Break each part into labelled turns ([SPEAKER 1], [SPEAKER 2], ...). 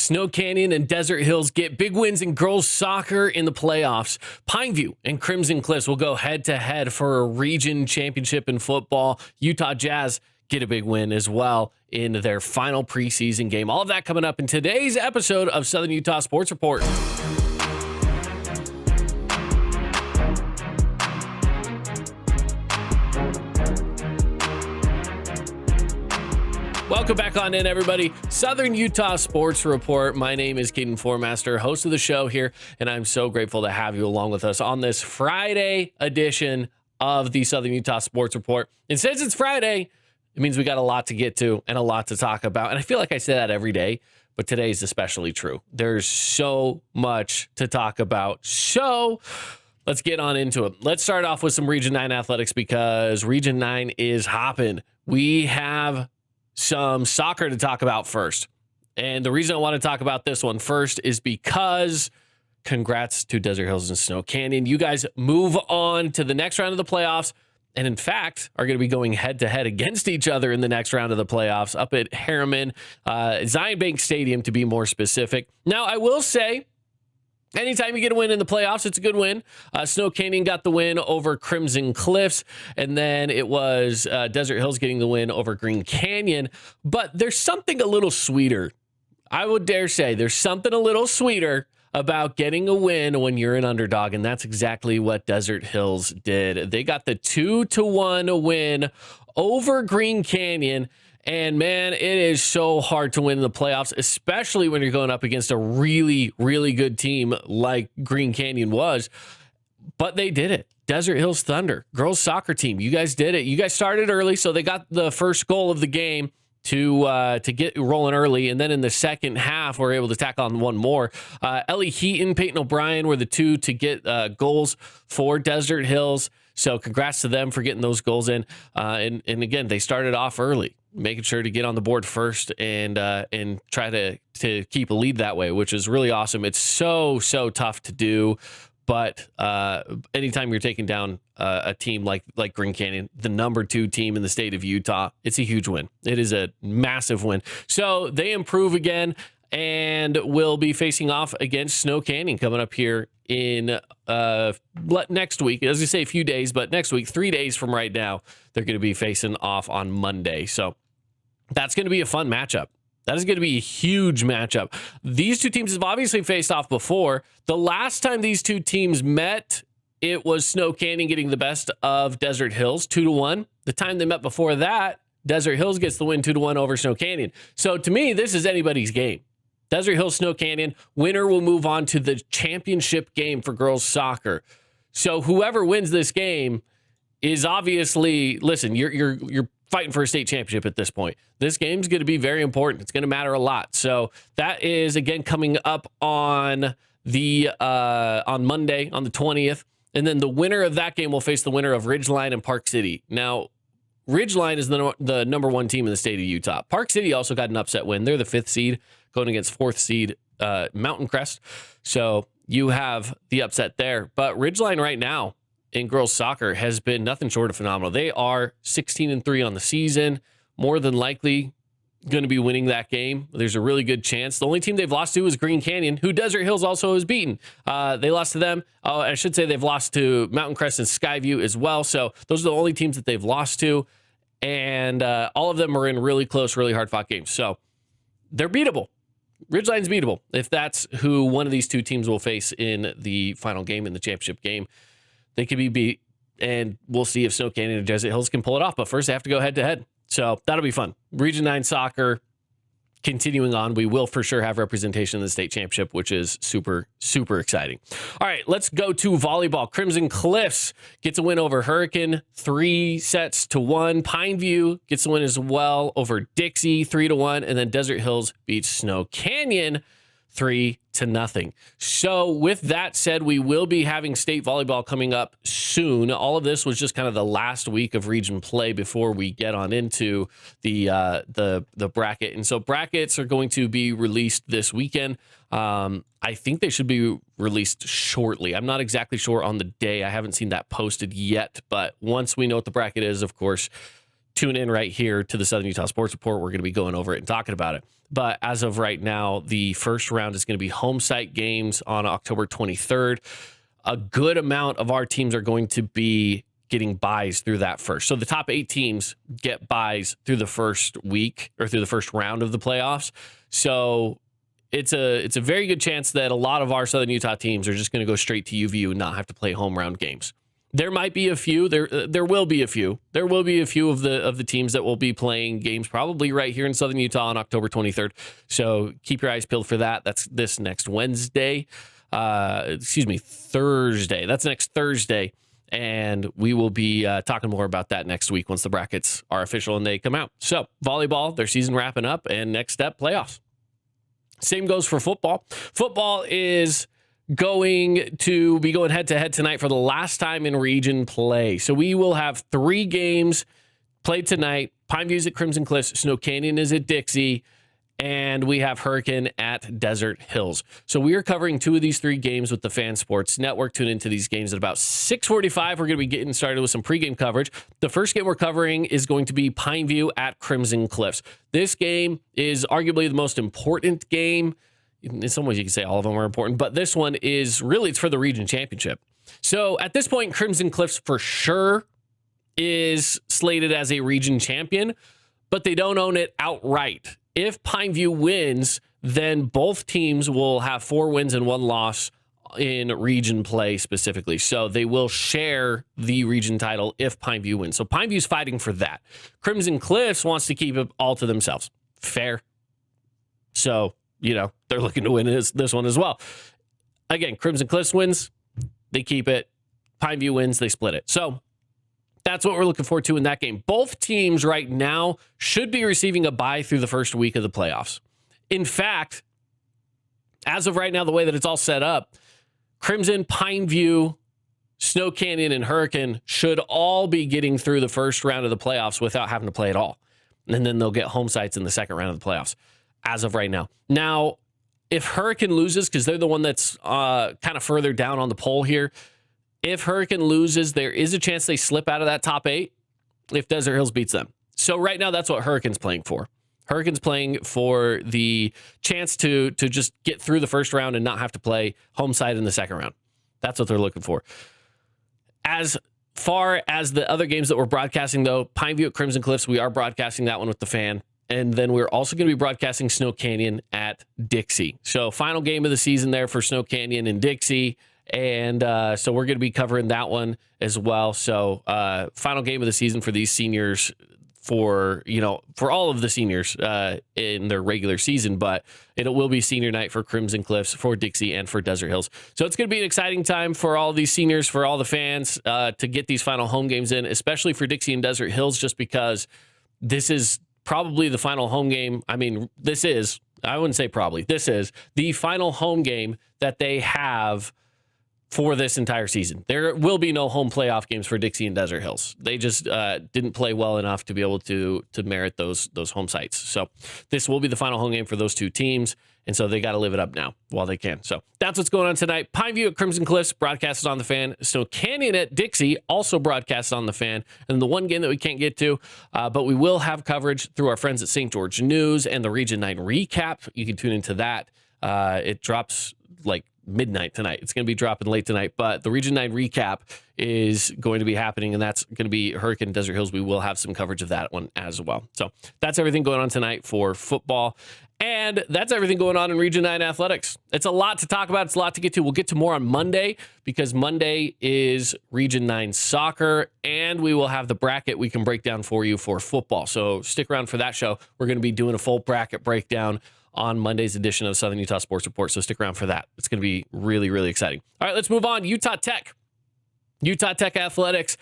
[SPEAKER 1] Snow Canyon and Desert Hills get big wins in girls soccer in the playoffs. Pineview and Crimson Cliffs will go head-to-head for a region championship in football. Utah Jazz get a big win as well in their final preseason game. All of that coming up in today's episode of Southern Utah Sports Report. Welcome back on in, everybody. Southern Utah Sports Report. My name is Caden Formaster, host of the show here, and I'm so grateful to have you along with us on this Friday edition of the Southern Utah Sports Report. And since it's Friday, it means we got a lot to get to and a lot to talk about. And I feel like I say that every day, but today is especially true. There's so much to talk about. So let's get on into it. Let's start off with some Region 9 athletics because Region 9 is hopping. We have some soccer to talk about first. And the reason I want to talk about this one first is because congrats to Desert Hills and Snow Canyon. You guys move on to the next round of the playoffs, and in fact, are going to be going head-to-head against each other in the next round of the playoffs up at Harriman, Zion Bank Stadium to be more specific. Now, I will say, anytime you get a win in the playoffs, it's a good win. Snow Canyon got the win over Crimson Cliffs, and then it was Desert Hills getting the win over Green Canyon. But there's something a little sweeter. I would dare say there's something a little sweeter about getting a win when you're an underdog, and that's exactly what Desert Hills did. They got the 2-1 win over Green Canyon. And man, it is so hard to win in the playoffs, especially when you're going up against a really, really good team like Green Canyon was. But they did it. Desert Hills Thunder, girls soccer team. You guys did it. You guys started early, so they got the first goal of the game to get rolling early. And then in the second half, we're able to tack on one more. Ellie Heaton, Peyton O'Brien were the two to get goals for Desert Hills. So congrats to them for getting those goals in. And again, they started off early, making sure to get on the board first and try to keep a lead that way, which is really awesome. It's so tough to do, but anytime you're taking down a team like Green Canyon, the number 2 team in the state of Utah, it's a huge win. It is a massive win. So they improve again and will be facing off against Snow Canyon coming up here in next week. As I say, a few days, but next week, 3 days from right now, they're going to be facing off on Monday. So that's going to be a fun matchup. That is going to be a huge matchup. These two teams have obviously faced off before. The last time these two teams met, it was Snow Canyon getting the best of Desert Hills, 2-1. The time they met before that, Desert Hills gets the win 2-1 over Snow Canyon. So to me, this is anybody's game. Desert Hills, Snow Canyon, winner will move on to the championship game for girls soccer. So whoever wins this game is obviously, listen, you're fighting for a state championship at this point. This game's going to be very important. It's going to matter a lot. So that is again coming up on the on Monday on the 20th, and then the winner of that game will face the winner of Ridgeline and Park City. Now, Ridgeline is the number 1 team in the state of Utah. Park City also got an upset win. They're the 5th seed going against 4th seed Mountain Crest. So you have the upset there. But Ridgeline right now in girls soccer has been nothing short of phenomenal. They are 16-3 on the season, more than likely going to be winning that game. There's a really good chance. The only team they've lost to is Green Canyon, who Desert Hills also has beaten. They lost to them. I should say they've lost to Mountain Crest and Skyview as well. So those are the only teams that they've lost to. And all of them are in really close, really hard-fought games. So they're beatable. Ridgeline's beatable if that's who one of these two teams will face in the final game, in the championship game. They could be beat, and we'll see if Snow Canyon and Desert Hills can pull it off. But first, they have to go head-to-head. So that'll be fun. Region 9 soccer continuing on. We will for sure have representation in the state championship, which is super exciting. All right, let's go to volleyball. Crimson Cliffs gets a win over Hurricane, 3-1. Pineview gets a win as well over Dixie, 3-1. And then Desert Hills beats Snow Canyon, 3-0. So with that said, we will be having state volleyball coming up soon. All of this was just kind of the last week of region play before we get on into the bracket. And so brackets are going to be released this weekend. I think they should be released shortly. I'm not exactly sure on the day. I haven't seen that posted yet, but once we know what the bracket is, of course, tune in right here to the Southern Utah Sports Report. We're going to be going over it and talking about it. But as of right now, the first round is going to be home site games on October 23rd. A good amount of our teams are going to be getting buys through that first. So the top 8 teams get buys through the first week or through the first round of the playoffs. So it's a very good chance that a lot of our Southern Utah teams are just going to go straight to UVU and not have to play home round games. There might be a few. There will be a few. There will be a few of the teams that will be playing games probably right here in Southern Utah on October 23rd. So keep your eyes peeled for that. That's this next Thursday. That's next Thursday. And we will be talking more about that next week once the brackets are official and they come out. So volleyball, their season wrapping up, and next step, playoffs. Same goes for football. Football is going to be going head-to-head tonight for the last time in region play. So we will have 3 games played tonight. Pineview's at Crimson Cliffs, Snow Canyon is at Dixie, and we have Hurricane at Desert Hills. So we are covering 2 of these 3 games with the Fan Sports Network. Tune into these games at about 6:45. We're going to be getting started with some pregame coverage. The first game we're covering is going to be Pineview at Crimson Cliffs. This game is arguably the most important game. In some ways, you can say all of them are important, but this one is really, it's for the region championship. So at this point, Crimson Cliffs for sure is slated as a region champion, but they don't own it outright. If Pineview wins, then both teams will have 4 wins and 1 loss in region play specifically. So they will share the region title if Pineview wins. So Pineview's fighting for that. Crimson Cliffs wants to keep it all to themselves. Fair. So, they're looking to win this one as well. Again, Crimson Cliffs wins, they keep it. Pineview wins, they split it. So that's what we're looking forward to in that game. Both teams right now should be receiving a bye through the first week of the playoffs. In fact, as of right now, the way that it's all set up, Crimson, Pineview, Snow Canyon, and Hurricane should all be getting through the first round of the playoffs without having to play at all. And then they'll get home sites in the second round of the playoffs as of right now. Now, if Hurricane loses, because they're the one that's kind of further down on the poll here, if Hurricane loses, there is a chance they slip out of that top 8 if Desert Hills beats them. So right now, that's what Hurricane's playing for. Hurricane's playing for the chance to just get through the first round and not have to play home side in the second round. That's what they're looking for. As far as the other games that we're broadcasting, though, Pineview at Crimson Cliffs, we are broadcasting that one with the Fan. And then we're also going to be broadcasting Snow Canyon at Dixie. So final game of the season there for Snow Canyon and Dixie. And so we're going to be covering that one as well. So final game of the season for these seniors for all of the seniors in their regular season, but it will be senior night for Crimson Cliffs, for Dixie, and for Desert Hills. So it's going to be an exciting time for all these seniors, for all the fans to get these final home games in, especially for Dixie and Desert Hills, just because this is probably the final home game. I mean, I wouldn't say probably, this is the final home game that they have for this entire season. There will be no home playoff games for Dixie and Desert Hills. They just didn't play well enough to be able to merit those home sites. So this will be the final home game for those 2 teams. And so they got to live it up now while they can. So that's what's going on tonight. Pineview at Crimson Cliffs, broadcasted on the Fan. Snow Canyon at Dixie, also broadcast on the Fan. And the one game that we can't get to, but we will have coverage through our friends at St. George News and the Region 9 recap. You can tune into that. It drops like midnight tonight. It's going to be dropping late tonight, but the Region 9 recap is going to be happening, and that's going to be Hurricane Desert Hills. We will have some coverage of that one as well. So that's everything going on tonight for football, and that's everything going on in Region 9 athletics. It's a lot to talk about. It's a lot to get to. We'll get to more on Monday, because Monday is Region 9 soccer, and we will have the bracket we can break down for you for football. So stick around for that show. We're going to be doing a full bracket breakdown on Monday's edition of Southern Utah Sports Report. So stick around for that. It's going to be really, really exciting. All right, let's move on. Utah Tech athletics.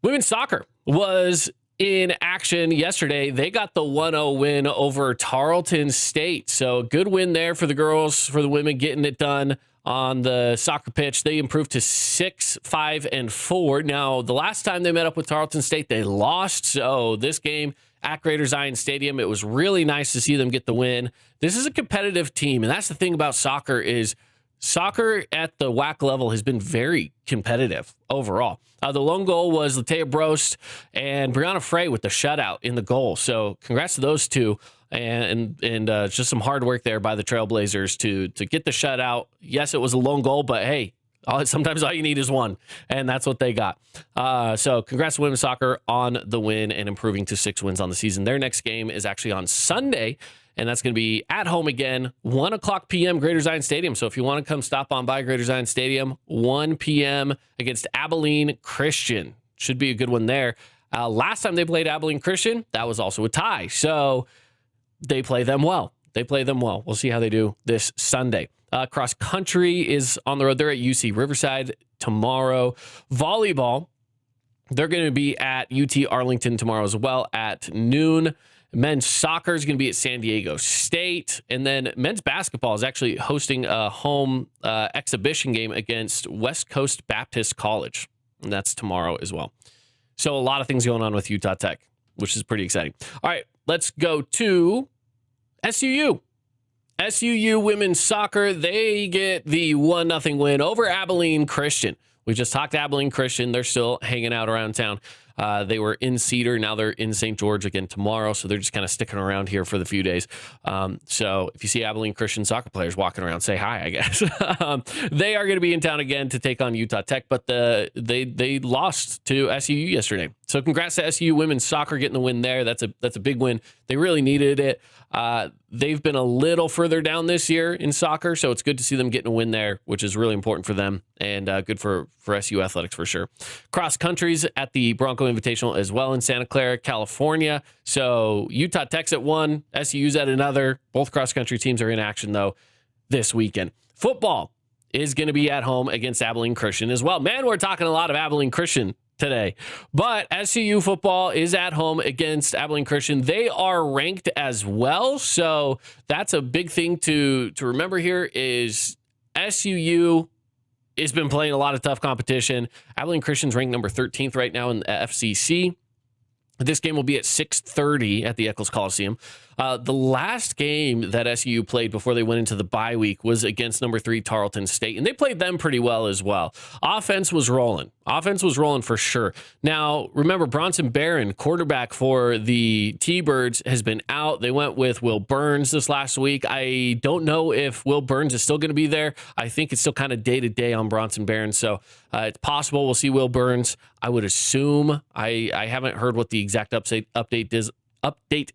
[SPEAKER 1] Women's soccer was in action yesterday. They got the 1-0 win over Tarleton State. So good win there for the girls, for the women getting it done on the soccer pitch. They improved to 6-5-4. Now, the last time they met up with Tarleton State, they lost. So this game at Greater Zion Stadium, it was really nice to see them get the win. This is a competitive team, and that's the thing about soccer is soccer at the WAC level has been very competitive overall. The lone goal was Latea Brost and Brianna Frey with the shutout in the goal. So congrats to those two. And just some hard work there by the Trailblazers to get the shutout. Yes, it was a lone goal, but hey, sometimes all you need is one, and that's what they got. So congrats to women's soccer on the win and improving to 6 wins on the season. Their next game is actually on Sunday, and that's going to be at home again, 1 o'clock p.m. Greater Zion Stadium. So if you want to come stop on by Greater Zion Stadium, 1 p.m. against Abilene Christian. Should be a good one there. Last time they played Abilene Christian, that was also a tie. So they play them well. We'll see how they do this Sunday. Cross country is on the road. They're at UC Riverside tomorrow. Volleyball, they're going to be at UT Arlington tomorrow as well at noon. Men's soccer is going to be at San Diego State. And then men's basketball is actually hosting a home exhibition game against West Coast Baptist College. And that's tomorrow as well. So a lot of things going on with Utah Tech, which is pretty exciting. All right, let's go to SUU. SUU women's soccer, they get the 1-0 win over Abilene Christian. We just talked to Abilene Christian. They're still hanging out around town. They were in Cedar. Now they're in St. George again tomorrow. So they're just kind of sticking around here for the few days. So if you see Abilene Christian soccer players walking around, say hi, I guess. They are going to be in town again to take on Utah Tech, but they lost to SUU yesterday. So congrats to SUU women's soccer getting the win there. That's a big win. They really needed it. They've been a little further down this year in soccer, so it's good to see them getting a win there, which is really important for them and good for SU athletics for sure. Cross countries at the Bronco Invitational as well in Santa Clara, California. So Utah Tech's at one, SU's at another. Both cross country teams are in action though this weekend. Football is going to be at home against Abilene Christian as well. Man, we're talking a lot of Abilene Christian today, but SUU football is at home against Abilene Christian. They are ranked as well, so that's a big thing to remember here. Is SUU has been playing a lot of tough competition. Abilene Christian's ranked number 13th right now in the FCC. This game will be at 6:30 at the Eccles Coliseum. The last game that SU played before they went into the bye week was against number 3 Tarleton State, and they played them pretty well as well. Offense was rolling for sure. Now, remember, Bronson Barron, quarterback for the T-Birds, has been out. They went with Will Burns this last week. I don't know if Will Burns is still going to be there. I think it's still kind of day-to-day on Bronson Barron, so it's possible we'll see Will Burns. I would assume. I haven't heard what the exact update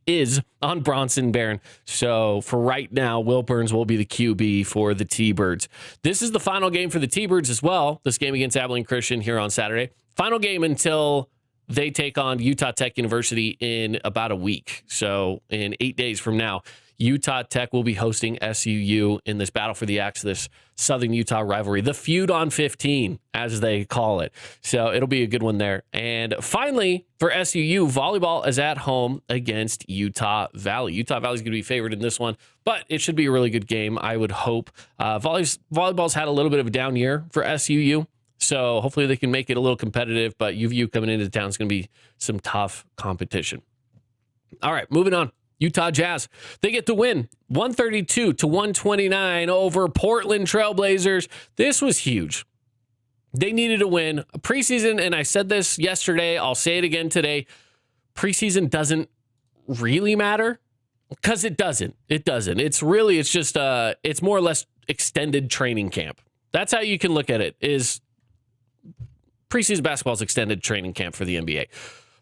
[SPEAKER 1] is on Bronson Barron. So for right now, Will Burns will be the QB for the T-Birds. This is the final game for the T-Birds as well. This game against Abilene Christian here on Saturday. Final game until they take on Utah Tech University in about a week. So in 8 days from now, Utah Tech will be hosting SUU in this battle for the axe, this Southern Utah rivalry, the feud on 15, as they call it. So it'll be a good one there. And finally, for SUU, volleyball is at home against Utah Valley. Utah Valley is going to be favored in this one, but it should be a really good game, I would hope. Volleyball's had a little bit of a down year for SUU, so hopefully they can make it a little competitive, but UVU coming into town is going to be some tough competition. All right, moving on. Utah Jazz, they get the win, 132-129 over Portland Trailblazers. This was huge. They needed a win. Preseason, and I said this yesterday, I'll say it again today, preseason doesn't really matter because it doesn't. It's just, it's more or less extended training camp. That's how you can look at it, is preseason basketball is extended training camp for the NBA.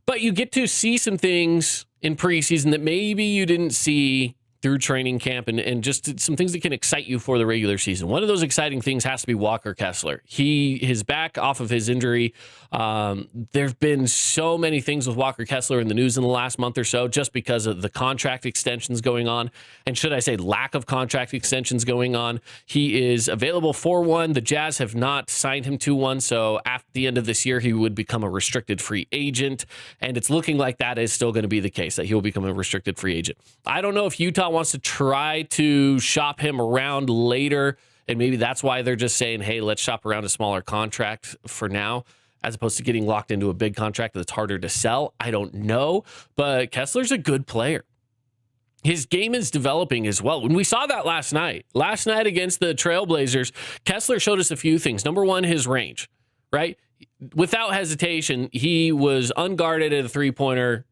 [SPEAKER 1] But you get to see some things in preseason that maybe you didn't see through training camp and just some things that can excite you for the regular season. One of those exciting things has to be Walker Kessler. His back off of his injury. There've been so many things with Walker Kessler in the news in the last month or so, just because of the contract extensions going on. And should I say lack of contract extensions going on? He is available for one. The Jazz have not signed him to one. So after the end of this year, he would become a restricted free agent. And it's looking like that is still going to be the case, that he will become a restricted free agent. I don't know if Utah wants to try to shop him around later, and maybe that's why they're just saying, hey, let's shop around a smaller contract for now, as opposed to getting locked into a big contract that's harder to sell. I don't know, but Kessler's a good player. his game is developing as well. And we saw that last night. Last night against the Trailblazers, Kessler showed us a few things. Number one, his range, right? Without hesitation, he was unguarded at a three-pointer,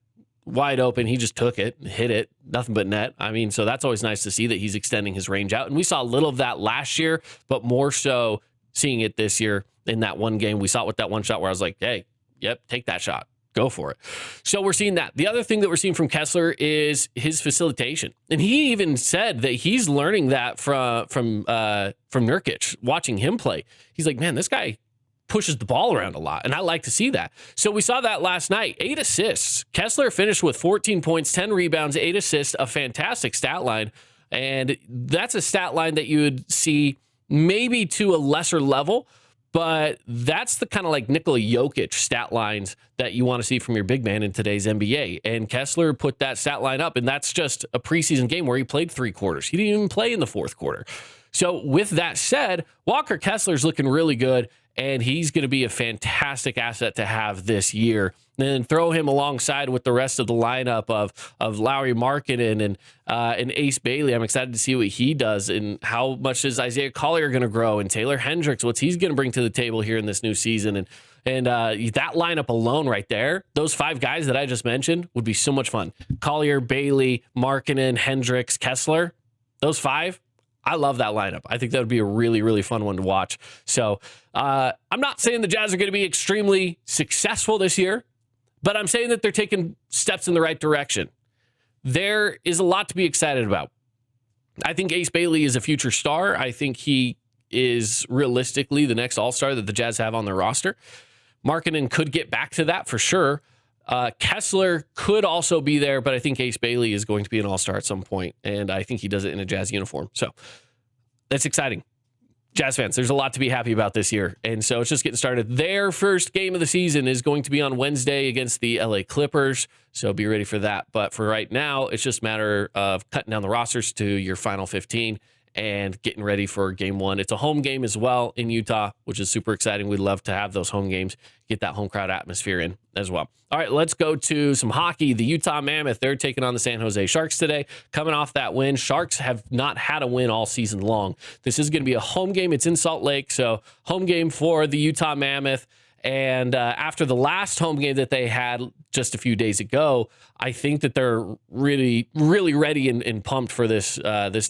[SPEAKER 1] wide open. He just took it, hit it, nothing but net. I mean, so that's always nice to see that he's extending his range out. And we saw a little of that last year, but more so seeing it this year in that one game. We saw it with that one shot where I was like, hey, yep, take that shot. Go for it. So we're seeing that. The other thing that we're seeing from Kessler is his facilitation. And he even said that he's learning that from Nurkic, watching him play. He's like, man, this guy pushes the ball around a lot, and I like to see that. So we saw that last night. 8 assists. Kessler finished with 14 points, 10 rebounds, 8 assists, a fantastic stat line. And that's a stat line that you would see maybe to a lesser level, but that's the kind of like Nikola Jokic stat lines that you want to see from your big man in today's NBA. And Kessler put that stat line up, and that's just a preseason game where he played 3 quarters. He didn't even play in the fourth quarter. So with that said, Walker Kessler's looking really good, and he's going to be a fantastic asset to have this year. And then throw him alongside with the rest of the lineup of Lauri Markkanen and Ace Bailey. I'm excited to see what he does and how much is Isaiah Collier going to grow, and Taylor Hendricks, what's he's going to bring to the table here in this new season. And that lineup alone right there, those 5 guys that I just mentioned would be so much fun. Collier, Bailey, Markkanen, Hendricks, Kessler, those 5. I love that lineup. I think that would be a really, really fun one to watch. So I'm not saying the Jazz are going to be extremely successful this year, but I'm saying that they're taking steps in the right direction. There is a lot to be excited about. I think Ace Bailey is a future star. I think he is realistically the next all-star that the Jazz have on their roster. Markkanen could get back to that for sure. Kessler could also be there, but I think Ace Bailey is going to be an all-star at some point, and I think he does it in a Jazz uniform. So that's exciting. Jazz fans, there's a lot to be happy about this year, and so it's just getting started. Their first game of the season is going to be on Wednesday against the LA Clippers, so be ready for that. But for right now, it's just a matter of cutting down the rosters to your final 15 and getting ready for game 1. It's a home game as well in Utah, which is super exciting. We'd love to have those home games, get that home crowd atmosphere in as well. All right, let's go to some hockey. The Utah Mammoth, they're taking on the San Jose Sharks today. Coming off that win, Sharks have not had a win all season long. This is going to be a home game. It's in Salt Lake, so home game for the Utah Mammoth. And after the last home game that they had just a few days ago, I think that they're really, really ready and pumped for this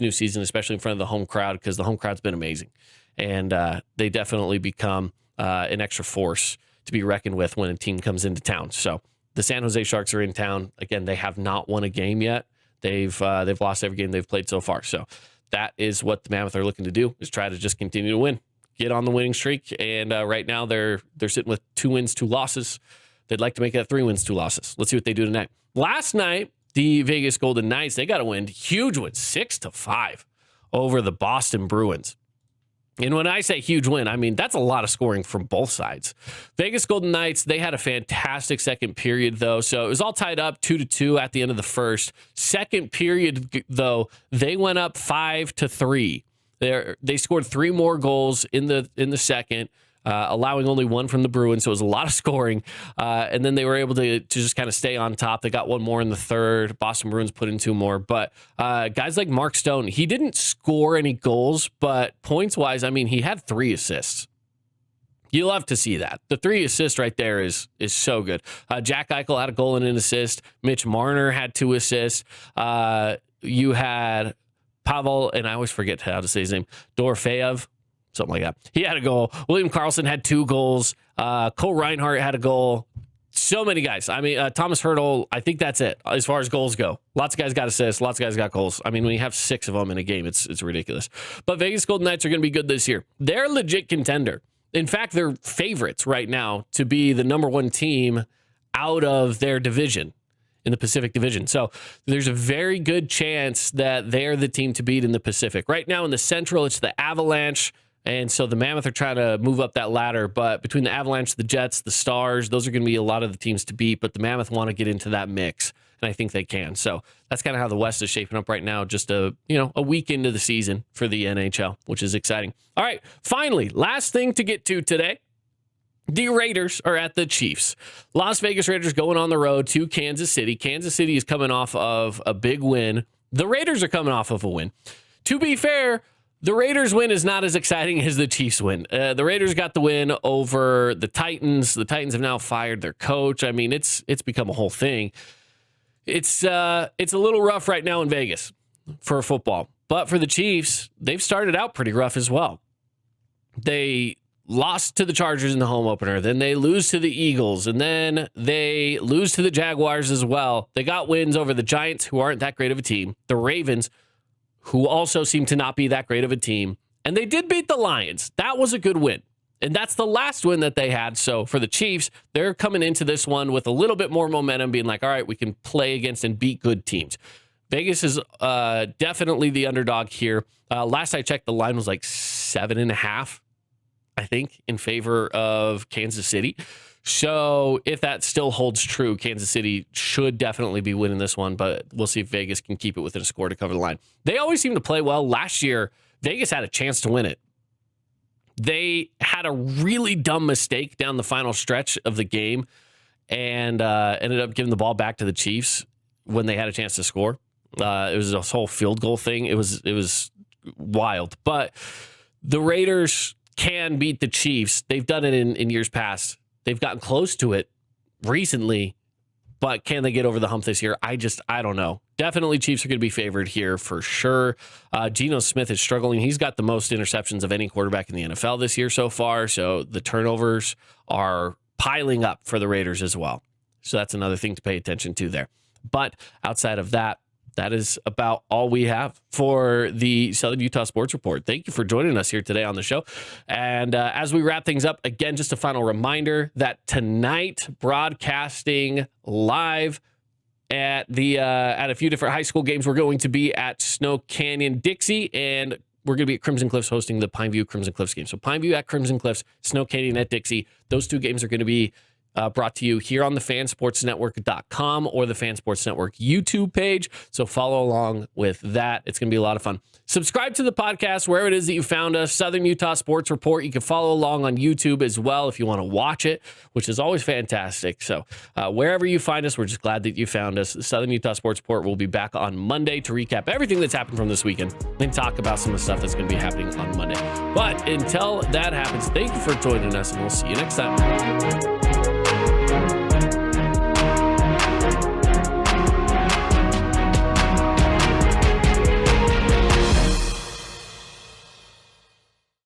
[SPEAKER 1] new season, especially in front of the home crowd, because the home crowd's been amazing. And they definitely become an extra force to be reckoned with when a team comes into town. So the San Jose Sharks are in town. Again, they have not won a game yet. They've lost every game they've played so far. So that is what the Mammoth are looking to do, is try to just continue to win. Get on the winning streak, and right now they're sitting with 2 wins, 2 losses. They'd like to make that 3 wins, 2 losses. Let's see what they do tonight. Last night, the Vegas Golden Knights, they got a win, huge win, 6-5 over the Boston Bruins. And when I say huge win, I mean that's a lot of scoring from both sides. Vegas Golden Knights, they had a fantastic second period, though. So it was all tied up 2-2 at the end of the first. Second period, though, they went up 5-3. They scored 3 more goals in the second, allowing only 1 from the Bruins, so it was a lot of scoring. And then they were able to just kind of stay on top. They got 1 more in the third. Boston Bruins put in 2 more. But guys like Mark Stone, he didn't score any goals, but points-wise, I mean, he had 3 assists. You love to see that. The 3 assists right there is so good. Jack Eichel had a goal and an assist. Mitch Marner had 2 assists. You had Pavel, and I always forget how to say his name, Dorofeyev, something like that. He had a goal. William Karlsson had 2 goals. Cole Reinhardt had a goal. So many guys. I mean, Thomas Hertl, I think that's it as far as goals go. Lots of guys got assists. Lots of guys got goals. I mean, when you have 6 of them in a game, it's ridiculous. But Vegas Golden Knights are going to be good this year. They're a legit contender. In fact, they're favorites right now to be the number 1 team out of their division, in the Pacific Division. So there's a very good chance that they're the team to beat in the Pacific. Right now in the Central, it's the Avalanche, and so the Mammoth are trying to move up that ladder, but between the Avalanche, the Jets, the Stars, those are going to be a lot of the teams to beat, but the Mammoth want to get into that mix, and I think they can. So that's kind of how the West is shaping up right now, just a week into the season for the NHL, which is exciting. All right, finally, last thing to get to today. The Raiders are at the Chiefs. Las Vegas Raiders going on the road to Kansas City. Kansas City is coming off of a big win The Raiders are coming off of a win. To be fair, the Raiders win is not as exciting as the Chiefs win. The Raiders got the win over the Titans. The Titans have now fired their coach. I mean, it's become a whole thing. It's a little rough right now in Vegas for football. But for the Chiefs, they've started out pretty rough as well. They lost to the Chargers in the home opener. Then they lose to the Eagles. And then they lose to the Jaguars as well. They got wins over the Giants, who aren't that great of a team. The Ravens, who also seem to not be that great of a team. And they did beat the Lions. That was a good win. And that's the last win that they had. So for the Chiefs, they're coming into this one with a little bit more momentum, being like, all right, we can play against and beat good teams. Vegas is definitely the underdog here. Last I checked, the line was like 7.5, I think, in favor of Kansas City. So if that still holds true, Kansas City should definitely be winning this one, but we'll see if Vegas can keep it within a score to cover the line. They always seem to play well. Last year, Vegas had a chance to win it. They had a really dumb mistake down the final stretch of the game and ended up giving the ball back to the Chiefs when they had a chance to score. It was a whole field goal thing. It was wild. But the Raiders can beat the Chiefs. They've done it in years past. They've gotten close to it recently, but can they get over the hump this year? I don't know. Definitely Chiefs are going to be favored here for sure. Geno Smith is struggling. He's got the most interceptions of any quarterback in the NFL this year so far, so the turnovers are piling up for the Raiders as well. So that's another thing to pay attention to there. But outside of that, that is about all we have for the Southern Utah Sports Report. Thank you for joining us here today on the show. And as we wrap things up, again, just a final reminder that tonight, broadcasting live at a few different high school games, we're going to be at Snow Canyon Dixie, and we're going to be at Crimson Cliffs hosting the Pineview Crimson Cliffs game. So Pineview at Crimson Cliffs, Snow Canyon at Dixie. Those two games are going to be brought to you here on the fansportsnetwork.com or the Fan Sports Network YouTube page. So follow along with that. It's going to be a lot of fun. Subscribe to the podcast wherever it is that you found us, Southern Utah Sports Report. You can follow along on YouTube as well if you want to watch it, which is always fantastic. So wherever you find us, we're just glad that you found us. The Southern Utah Sports Report will be back on Monday to recap everything that's happened from this weekend and talk about some of the stuff that's going to be happening on Monday. But until that happens, thank you for joining us, and we'll see you next time.